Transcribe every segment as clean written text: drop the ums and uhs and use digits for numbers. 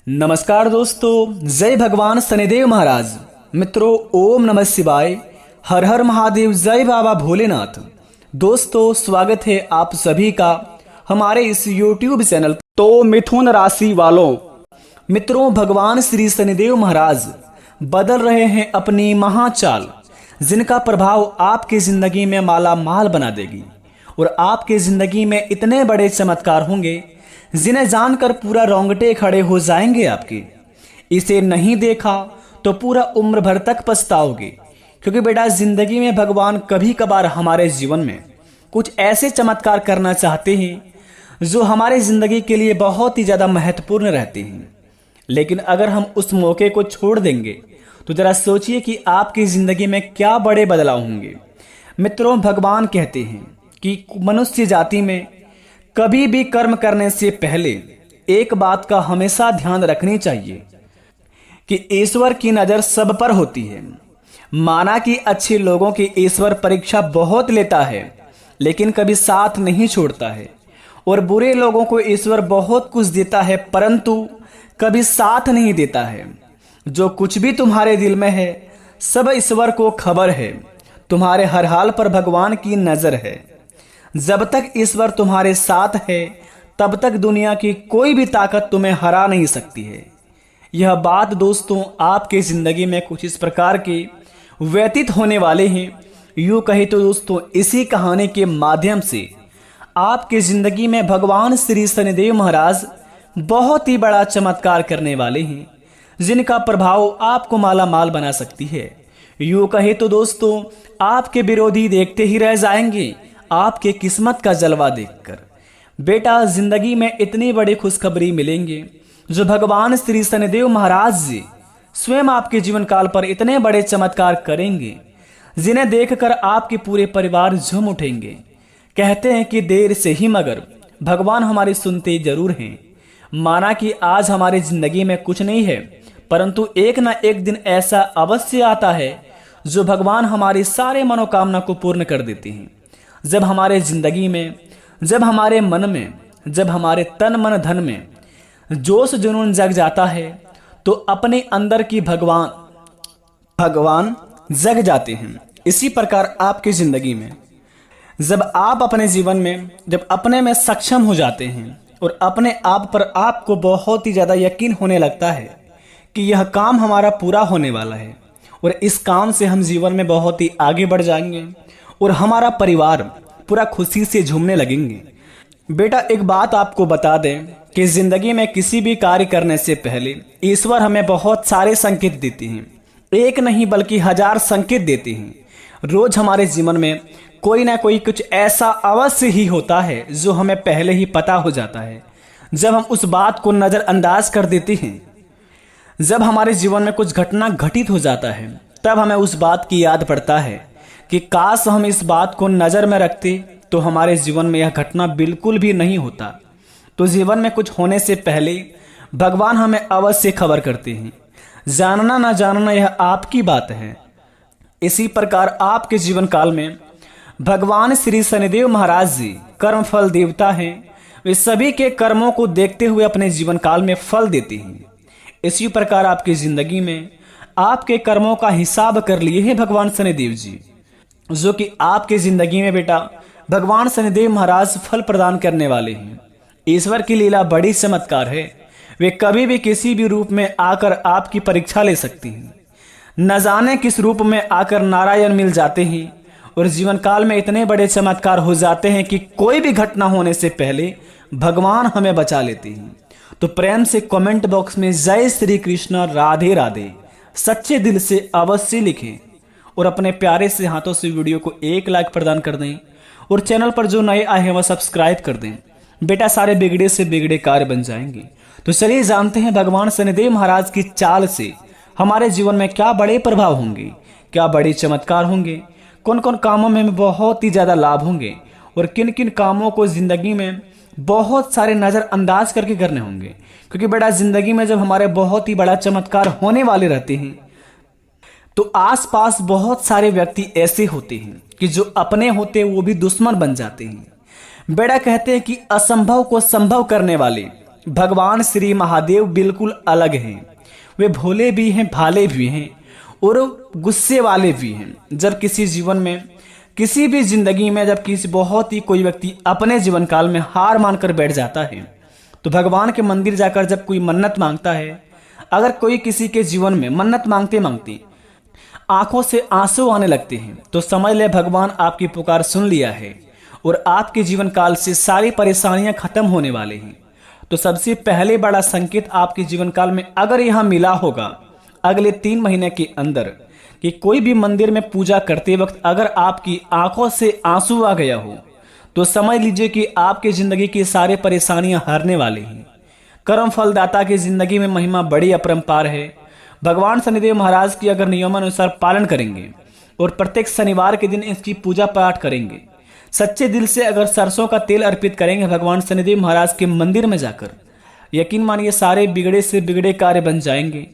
नमस्कार दोस्तों, जय भगवान शनिदेव महाराज। मित्रों, ओम नमः शिवाय, हर हर महादेव, जय बाबा भोलेनाथ। दोस्तों, स्वागत है आप सभी का हमारे इस YouTube चैनल। तो मिथुन राशि वालों, मित्रों, भगवान श्री शनिदेव महाराज बदल रहे हैं अपनी महाचाल, जिनका प्रभाव आपकी जिंदगी में माला माल बना देगी और आपकी जिंदगी में इतने बड़े चमत्कार होंगे जिन्हें जानकर पूरा रोंगटे खड़े हो जाएंगे आपके। इसे नहीं देखा तो पूरा उम्र भर तक पछताओगे, क्योंकि बेटा जिंदगी में भगवान कभी कभार हमारे जीवन में कुछ ऐसे चमत्कार करना चाहते हैं जो हमारे जिंदगी के लिए बहुत ही ज्यादा महत्वपूर्ण रहते हैं। लेकिन अगर हम उस मौके को छोड़ देंगे तो जरा सोचिए कि आपकी जिंदगी में क्या बड़े बदलाव होंगे। मित्रों, भगवान कहते हैं कि मनुष्य जाति में कभी भी कर्म करने से पहले एक बात का हमेशा ध्यान रखनी चाहिए कि ईश्वर की नज़र सब पर होती है। माना कि अच्छे लोगों की ईश्वर परीक्षा बहुत लेता है, लेकिन कभी साथ नहीं छोड़ता है, और बुरे लोगों को ईश्वर बहुत कुछ देता है परंतु कभी साथ नहीं देता है। जो कुछ भी तुम्हारे दिल में है सब ईश्वर को खबर है। तुम्हारे हर हाल पर भगवान की नज़र है। जब तक ईश्वर तुम्हारे साथ है तब तक दुनिया की कोई भी ताकत तुम्हें हरा नहीं सकती है। यह बात दोस्तों आपके जिंदगी में कुछ इस प्रकार के व्यतीत होने वाले हैं। यूँ कहे तो दोस्तों, इसी कहानी के माध्यम से आपके जिंदगी में भगवान श्री शनिदेव महाराज बहुत ही बड़ा चमत्कार करने वाले हैं, जिनका प्रभाव आपको माला माल बना सकती है। यूँ कहे तो दोस्तों, आपके विरोधी देखते ही रह जाएंगे आपके किस्मत का जलवा देखकर। बेटा, जिंदगी में इतनी बड़ी खुशखबरी मिलेंगे जो भगवान श्री शनिदेव महाराज जी स्वयं आपके जीवन काल पर इतने बड़े चमत्कार करेंगे, जिन्हें देखकर आपके पूरे परिवार झूम उठेंगे। कहते हैं कि देर से ही मगर भगवान हमारी सुनते जरूर हैं। माना कि आज हमारी जिंदगी में कुछ नहीं है, परंतु एक ना एक दिन ऐसा अवश्य आता है जो भगवान हमारी सारे मनोकामना को पूर्ण कर देते हैं। जब हमारे जिंदगी में, जब हमारे मन में, जब हमारे तन मन धन में जोश जुनून जग जाता है तो अपने अंदर की भगवान जग जाते हैं। इसी प्रकार आपकी जिंदगी में जब आप अपने जीवन में जब अपने में सक्षम हो जाते हैं और अपने आप पर आपको बहुत ही ज़्यादा यकीन होने लगता है कि यह काम हमारा पूरा होने वाला है और इस काम से हम जीवन में बहुत ही आगे बढ़ जाएंगे और हमारा परिवार पूरा खुशी से झूमने लगेंगे। बेटा, एक बात आपको बता दें कि जिंदगी में किसी भी कार्य करने से पहले ईश्वर हमें बहुत सारे संकेत देते हैं। एक नहीं बल्कि 1000 संकेत देते हैं। रोज हमारे जीवन में कोई ना कोई कुछ ऐसा अवश्य ही होता है जो हमें पहले ही पता हो जाता है। जब हम उस बात को नज़रअंदाज कर देते हैं, जब हमारे जीवन में कुछ घटना घटित हो जाता है, तब हमें उस बात की याद पड़ता है कि काश हम इस बात को नज़र में रखते तो हमारे जीवन में यह घटना बिल्कुल भी नहीं होता। तो जीवन में कुछ होने से पहले भगवान हमें अवश्य खबर करते हैं। जानना ना जानना यह आपकी बात है। इसी प्रकार आपके जीवन काल में भगवान श्री शनिदेव महाराज जी कर्मफल देवता हैं। वे सभी के कर्मों को देखते हुए अपने जीवन काल में फल देते हैं। इसी प्रकार आपकी जिंदगी में आपके कर्मों का हिसाब कर लिए हैं भगवान शनिदेव जी, जो कि आपके जिंदगी में बेटा भगवान शनिदेव महाराज फल प्रदान करने वाले हैं। ईश्वर की लीला बड़ी चमत्कार है। वे कभी भी किसी भी रूप में आकर आपकी परीक्षा ले सकती हैं। न जाने किस रूप में आकर नारायण मिल जाते हैं और जीवन काल में इतने बड़े चमत्कार हो जाते हैं कि कोई भी घटना होने से पहले भगवान हमें बचा लेते हैं। तो प्रेम से कमेंट बॉक्स में जय श्री कृष्ण, राधे राधे सच्चे दिल से अवश्य लिखें और अपने प्यारे से हाथों से वीडियो को एक लाइक प्रदान कर दें और चैनल पर जो नए आए हैं वह सब्सक्राइब कर दें। बेटा, सारे बिगड़े से बिगड़े कार्य बन जाएंगे। तो चलिए जानते हैं भगवान शनिदेव महाराज की चाल से हमारे जीवन में क्या बड़े प्रभाव होंगे, क्या बड़े चमत्कार होंगे, कौन कौन कामों में हमें बहुत ही ज़्यादा लाभ होंगे और किन किन कामों को जिंदगी में बहुत सारे नज़रअंदाज करके करने होंगे। क्योंकि बेटा, जिंदगी में जब हमारे बहुत ही बड़ा चमत्कार होने वाले रहते हैं तो आसपास बहुत सारे व्यक्ति ऐसे होते हैं कि जो अपने होते हैं वो भी दुश्मन बन जाते हैं। बेटा, कहते हैं कि असंभव को संभव करने वाले भगवान श्री महादेव बिल्कुल अलग हैं। वे भोले भी हैं, भाले भी हैं और गुस्से वाले भी हैं। जब किसी जीवन में, किसी भी जिंदगी में जब किसी बहुत ही कोई व्यक्ति अपने जीवन काल में हार मानकर बैठ जाता है, तो भगवान के मंदिर जाकर जब कोई मन्नत मांगता है, अगर कोई किसी के जीवन में मन्नत मांगते मांगते आंखों से आंसू आने लगते हैं, तो समझ ले भगवान आपकी पुकार सुन लिया है और आपके जीवन काल से सारी परेशानियां खत्म होने वाले हैं। तो सबसे पहले बड़ा संकेत आपके जीवन काल में अगर यहां मिला होगा अगले 3 महीने के अंदर, कि कोई भी मंदिर में पूजा करते वक्त अगर आपकी आंखों से आंसू आ गया हो, तो समझ लीजिए कि आपके जिंदगी की सारी परेशानियां हारने वाली हैं। कर्म फलदाता की जिंदगी में महिमा बड़ी अपरंपार है। भगवान शनिदेव महाराज की अगर नियमानुसार पालन करेंगे और प्रत्येक शनिवार के दिन इसकी पूजा पाठ करेंगे, सच्चे दिल से अगर सरसों का तेल अर्पित करेंगे भगवान शनिदेव महाराज के मंदिर में जाकर, यकीन मानिए सारे बिगड़े से बिगड़े कार्य बन जाएंगे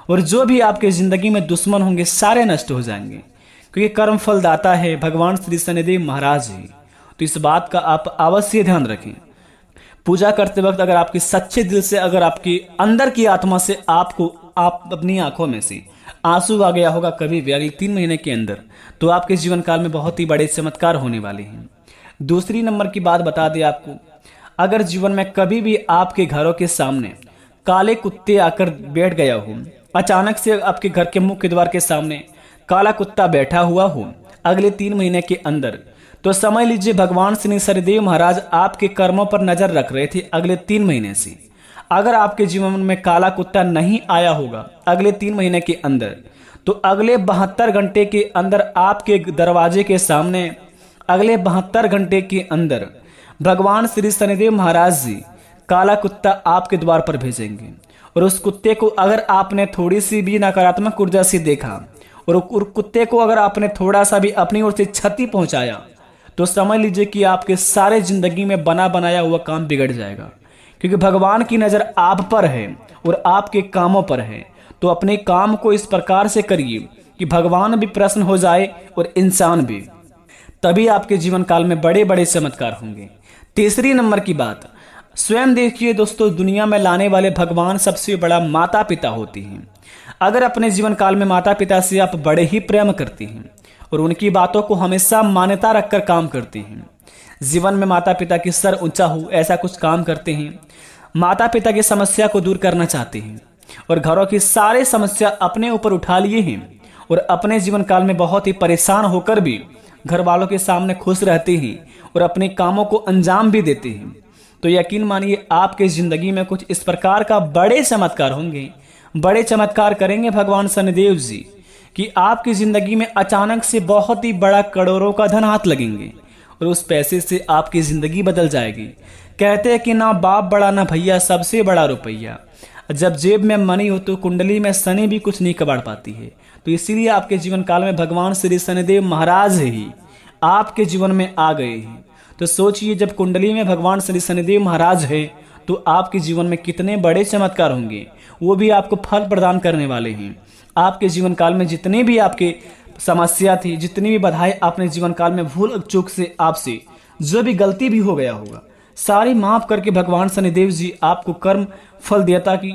और जो भी आपके जिंदगी में दुश्मन होंगे सारे नष्ट हो जाएंगे, क्योंकि कर्म फलदाता है भगवान श्री शनिदेव महाराज ही। तो इस बात का आप अवश्य ध्यान रखें। पूजा करते वक्त अगर आपके सच्चे दिल से, अगर आपकी अंदर की आत्मा से आप अपनी आंखों में से आंसू आ गया होगा कभी भी अगले 3 महीने के अंदर, तो आपके जीवन काल में बहुत ही बड़े चमत्कार होने वाले हैं। दूसरी नंबर की बात बता दें आपको, अगर जीवन में कभी भी आपके घरों के सामने काले कुत्ते आकर बैठ गया हो, अचानक से आपके घर के मुख्य द्वार के सामने काला कुत्ता बैठा हुआ हो अगले 3 महीने के अंदर, तो समझ लीजिए भगवान श्री शनिदेव महाराज आपके कर्मों पर नजर रख रहे थे अगले 3 महीने से। अगर आपके जीवन में काला कुत्ता नहीं आया होगा अगले 3 महीने के अंदर, तो अगले 72 घंटे के अंदर आपके दरवाजे के सामने, अगले 72 घंटे के अंदर भगवान श्री शनिदेव महाराज जी काला कुत्ता आपके द्वार पर भेजेंगे। और उस कुत्ते को अगर आपने थोड़ी सी भी नकारात्मक ऊर्जा से देखा और कुत्ते को अगर आपने थोड़ा सा भी अपनी ओर से क्षति पहुंचाया, तो समझ लीजिए कि आपके सारे जिंदगी में बना बनाया हुआ काम बिगड़ जाएगा, क्योंकि भगवान की नजर आप पर है और आपके कामों पर है। तो अपने काम को इस प्रकार से करिए कि भगवान भी प्रसन्न हो जाए और इंसान भी, तभी आपके जीवन काल में बड़े बड़े चमत्कार होंगे। तीसरी नंबर की बात, स्वयं देखिए दोस्तों, दुनिया में लाने वाले भगवान सबसे बड़ा माता पिता होते हैं। अगर अपने जीवन काल में माता पिता से आप बड़े ही प्रेम करते हैं और उनकी बातों को हमेशा मान्यता रखकर काम करते हैं, जीवन में माता पिता की सर ऊंचा हो ऐसा कुछ काम करते हैं, माता पिता की समस्या को दूर करना चाहते हैं और घरों की सारी समस्या अपने ऊपर उठा लिए हैं और अपने जीवन काल में बहुत ही परेशान होकर भी घर वालों के सामने खुश रहते हैं और अपने कामों को अंजाम भी देते हैं, तो यकीन मानिए आपके जिंदगी में कुछ इस प्रकार का बड़े चमत्कार होंगे, बड़े चमत्कार करेंगे भगवान शनिदेव जी, कि आपकी जिंदगी में अचानक से बहुत ही बड़ा करोड़ों का धन हाथ लगेंगे और उस पैसे से आपकी जिंदगी बदल जाएगी। कहते हैं कि ना बाप बड़ा ना भैया, सबसे बड़ा रुपया। जब जेब में मनी हो तो कुंडली में शनि भी कुछ नहीं कबाड़ पाती है। तो इसीलिए आपके जीवन काल में भगवान श्री शनिदेव महाराज ही आपके जीवन में आ गए हैं। तो सोचिए, जब कुंडली में भगवान श्री शनिदेव महाराज है तो आपके जीवन में कितने बड़े चमत्कार होंगे, वो भी आपको फल प्रदान करने वाले हैं। आपके जीवन काल में जितनी भी आपके समस्या थी, जितनी भी बाधाएं आपने जीवन काल में भूल चूक से आपसे जो भी गलती भी हो गया होगा, सारी माफ करके भगवान शनिदेव जी आपको कर्म फल देयता की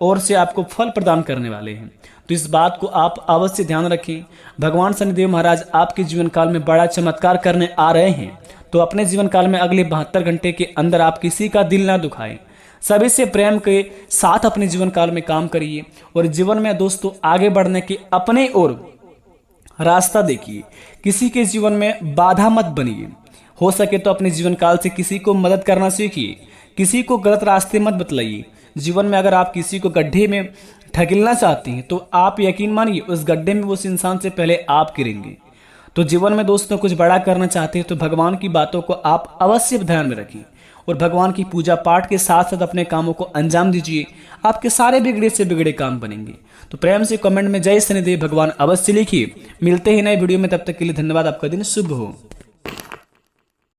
ओर से आपको फल प्रदान करने वाले हैं। तो इस बात को आप अवश्य ध्यान रखें। भगवान शनिदेव महाराज आपके जीवन काल में बड़ा चमत्कार करने आ रहे हैं। तो अपने जीवन काल में अगले 72 घंटे के अंदर आप किसी का दिल ना दुखाएं, सभी से प्रेम के साथ अपने जीवन काल में काम करिए और जीवन में दोस्तों आगे बढ़ने के अपने ओर रास्ता देखिए। किसी के जीवन में बाधा मत बनिए। हो सके तो अपने जीवन काल से किसी को मदद करना सीखिए, किसी को गलत रास्ते मत बतलाइए। जीवन में अगर आप किसी को गड्ढे में ढकेलना चाहती हैं तो आप यकीन मानिए उस गड्ढे में उस इंसान से पहले आप गिरेंगे। तो जीवन में दोस्तों कुछ बड़ा करना चाहते हैं तो भगवान की बातों को आप अवश्य ध्यान में रखिए और भगवान की पूजा पाठ के साथ साथ अपने कामों को अंजाम दीजिए। आपके सारे बिगड़े से बिगड़े काम बनेंगे। तो प्रेम से कमेंट में जय शनिदेव भगवान अवश्य लिखिए। मिलते हैं नए वीडियो में, तब तक के लिए धन्यवाद। आपका दिन शुभ हो।